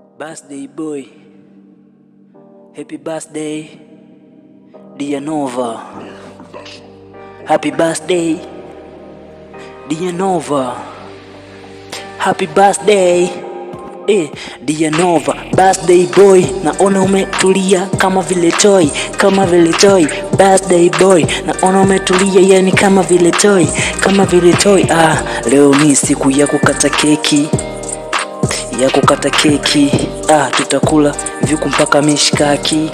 Birthday boy, happy birthday, dear Nova. Happy birthday, dear Nova. Happy birthday, dear Nova. Birthday boy, naona umetulia kama vile toy, kama vile toy. Birthday boy, naona umetulia yani kama vile toy, kama vile toy. Leo ni siku ya kukata keki, tutakula viku mpaka mishkaki,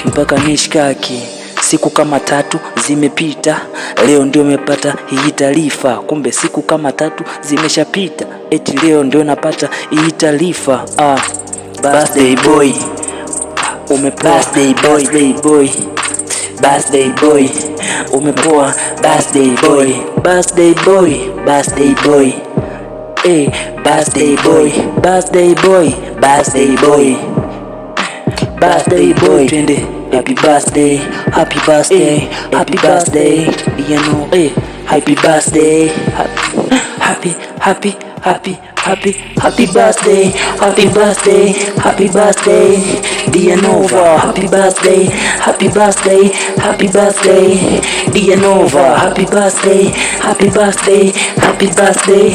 mpaka mishkaki. Siku kama 3 zimepita, leo ndio umepata hii taarifa. Kumbe siku kama 3 zimeshapita, eti leo ndio napata hii taarifa. Birthday boy, birthday boy, birthday boy, umepoa. Birthday boy, birthday boy, birthday boy. Birthday boy, birthday boy, birthday boy, birthday boy, twende. Happy birthday, happy birthday, happy birthday, you know, happy birthday, happy birthday, happy birthday, happy birthday, dear Nova. Happy birthday, happy birthday, happy birthday, dear Nova. Happy birthday, happy birthday, happy birthday,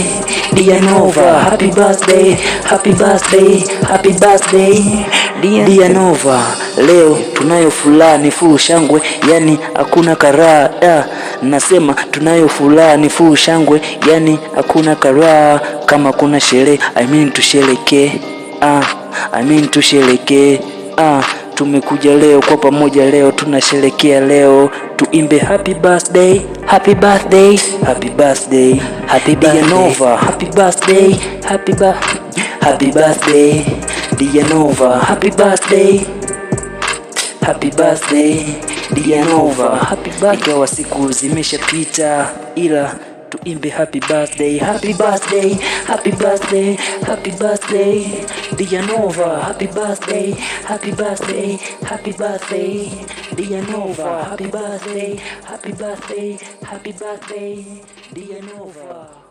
dear Nova. Happy birthday, happy birthday, happy birthday, dear Nova. Leo tunayo furaha, ni full shangwe, yani hakuna karaha. Nasema tunayo furaha, ni full shangwe, yani hakuna karaha. Kama kuna sherehe, tusherekee. Tusherekee. Tumekuja leo kwa pamoja, leo tunasherekea, leo tuimbe happy birthday, happy birthday, happy birthday, happy birthday, Nova. Happy birthday, happy birthday, dear Nova. Happy birthday, happy birthday, dear Nova. Happy birthday. Ikawa siku zimeshapita, ila tuimbe happy birthday, happy birthday, happy birthday, happy birthday, dear Nova. Happy birthday, happy birthday, happy birthday, dear Nova. Happy birthday, happy birthday, happy birthday, dear Nova.